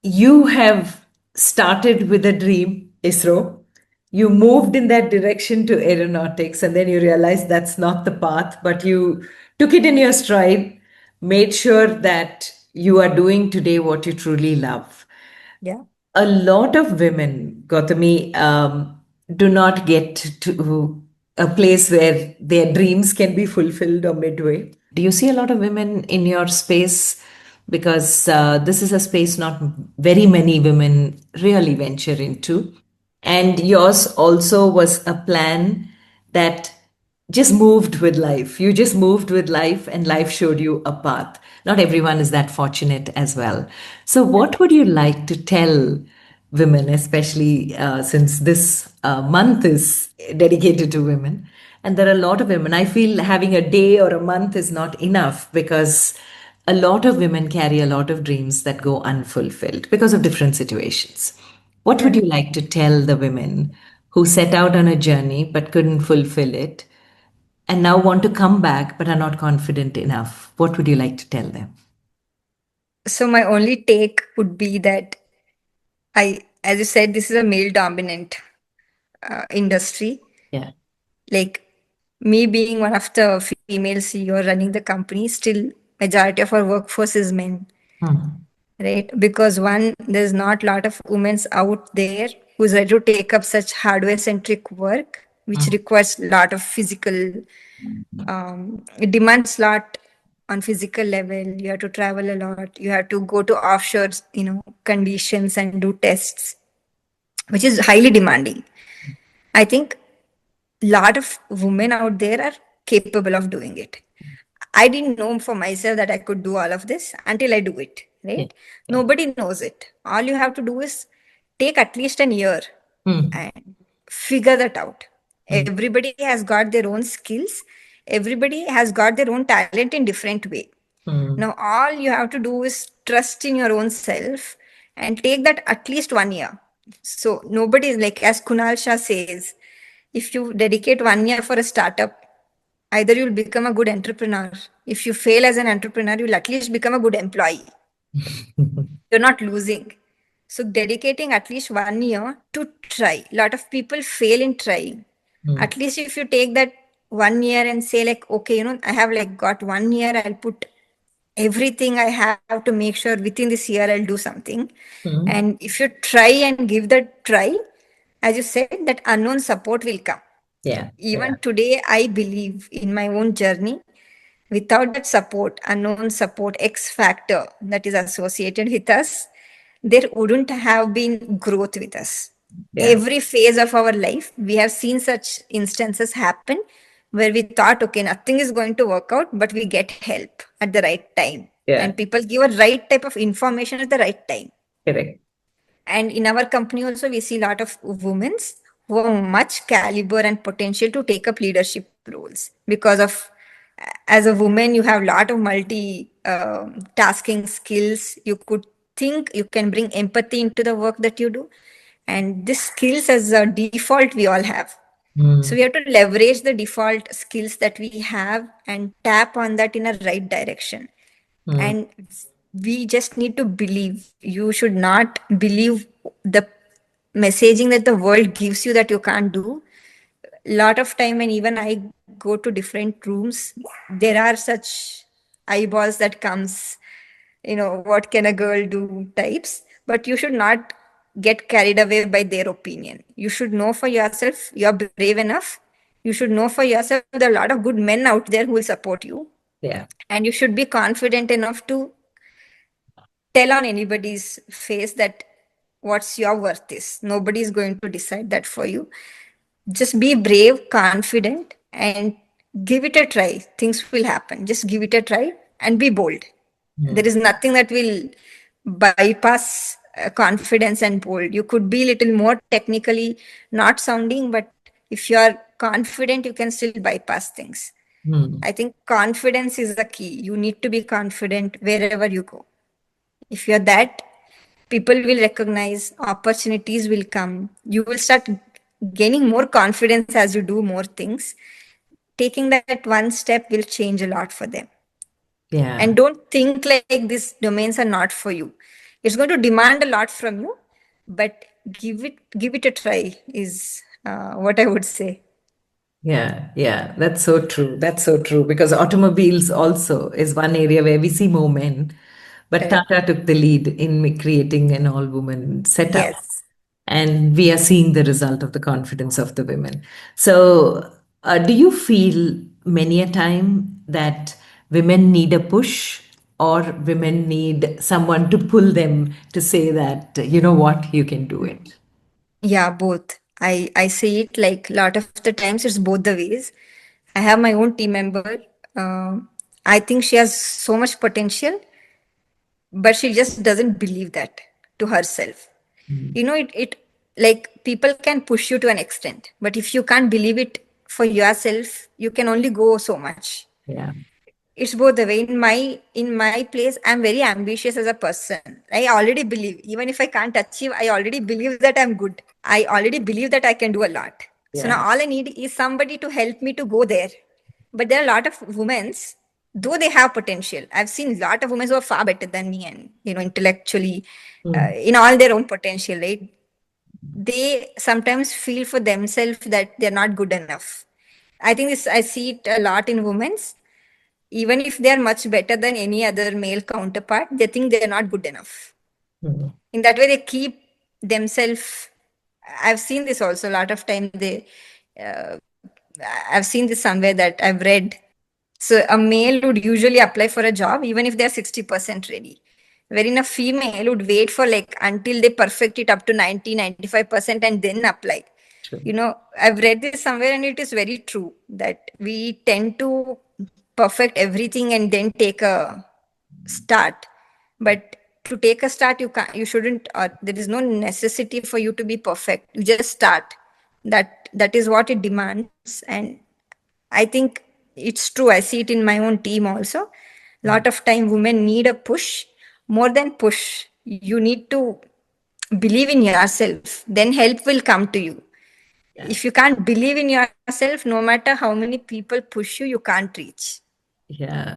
you have started with a dream, ISRO. You moved in that direction to aeronautics, and then you realized that's not the path, but you took it in your stride, made sure that you are doing today what you truly love. Yeah. A lot of women, Gautami, do not get to a place where their dreams can be fulfilled or midway. Do you see a lot of women in your space? Because this is a space not very many women really venture into. And yours also was a plan that just moved with life. You just moved with life, and life showed you a path. Not everyone is that fortunate as well. So, what would you like to tell women, especially since this month is dedicated to women? And there are a lot of women. I feel having a day or a month is not enough because a lot of women carry a lot of dreams that go unfulfilled because of different situations. What would you Correct. like to tell the women who set out on a journey but couldn't fulfill it and now want to come back but are not confident enough? What would you like to tell them? So my only take would be that as you said, this is a male dominant industry. Yeah. Like me being one of the female CEO running the company, still majority of our workforce is men, Hmm. right? Because one, there's not a lot of women out there who's ready to take up such hardware centric work, which Hmm. requires a lot of physical, it demands a lot on physical level. You have to travel a lot. You have to go to offshore, conditions and do tests, which is highly demanding. I think a lot of women out there are capable of doing it. I didn't know for myself that I could do all of this until I do it, Yeah. right? Yeah. Nobody knows it. All you have to do is take at least an year Hmm. and figure that out. Hmm. Everybody has got their own skills. Everybody has got their own talent in different way. Hmm. Now all you have to do is trust in your own self and take that at least 1 year. So nobody is like, as Kunal Shah says, if you dedicate 1 year for a startup, either you'll become a good entrepreneur. If you fail as an entrepreneur, you'll at least become a good employee. You're not losing. So dedicating at least 1 year to try. A lot of people fail in trying. Hmm. At least if you take that 1 year and say like, okay, I have like got 1 year, I'll put everything I have to make sure within this year I'll do something. Hmm. And if you try and give that try, as you said, that unknown support will come. Yeah. Yeah. Even today, I believe in my own journey, without that support, unknown support, X factor that is associated with us, there wouldn't have been growth with us. Yeah. Every phase of our life, we have seen such instances happen where we thought, okay, nothing is going to work out, but we get help at the right time. Yeah. And people give a right type of information at the right time. Correct. And in our company also, we see a lot of women who have much caliber and potential to take up leadership roles because of, as a woman, you have a lot of multi tasking skills. You could think, you can bring empathy into the work that you do. And this skills as a default, we all have. So Hmm. we have to leverage the default skills that we have and tap on that in a right direction. Hmm. And we just need to believe. You should not believe the messaging that the world gives you that you can't do. A lot of time, and even I go to different rooms, there are such eyeballs that comes, what can a girl do types, but you should not get carried away by their opinion. You should know for yourself you're brave enough. You should know for yourself there are a lot of good men out there who will support you, Yeah. and you should be confident enough to tell on anybody's face that what's your worth is. Nobody is going to decide that for you. Just be brave, confident, and give it a try. Things will happen. Just give it a try and be bold. There Hmm. is nothing that will bypass confidence and bold. You could be little more technically not sounding, but if you are confident, you can still bypass things. Hmm. I think confidence is the key. You need to be confident wherever you go. If you're that, people will recognize, opportunities will come. You will start gaining more confidence as you do more things. Taking that one step will change a lot for them. Yeah. And don't think like these domains are not for you. It's going to demand a lot from you, but give it a try is what I would say. Yeah, that's so true. That's so true because automobiles also is one area where we see more men, but Correct. Tata took the lead in creating an all-woman setup, Yes. and we are seeing the result of the confidence of the women. So, do you feel many a time that women need a push or women need someone to pull them to say that, you know what, you can do it? Yeah, both. I see it like a lot of the times it's both the ways. I have my own team member. I think she has so much potential, but she just doesn't believe that to herself. Mm. It like people can push you to an extent, but if you can't believe it for yourself, you can only go so much. Yeah. It's both the way. In my place, I'm very ambitious as a person. I already believe, even if I can't achieve, I already believe that I'm good. I already believe that I can do a lot. So now Yeah. all I need is somebody to help me to go there. But there are a lot of women, though they have potential. I've seen a lot of women who are far better than me, and intellectually, Mm. in all their own potential, right? They sometimes feel for themselves that they're not good enough. I think this I see it a lot in women's. Even if they are much better than any other male counterpart, they think they are not good enough. Mm. In that way, they keep themselves. I've seen this also a lot of time. Uh, I've seen this somewhere that I've read. So a male would usually apply for a job even if they're 60% ready. Wherein a female would wait for like until they perfect it up to 90-95% and then apply. True. I've read this somewhere and it is very true that we tend to perfect everything and then take a start. But to take a start, you shouldn't, there is no necessity for you to be perfect. You just start. That is what it demands. And I think it's true. I see it in my own team also. A lot of time women need a push. More than push, you need to believe in yourself. Then help will come to you. Yeah. If you can't believe in yourself, no matter how many people push you, you can't reach. Yeah.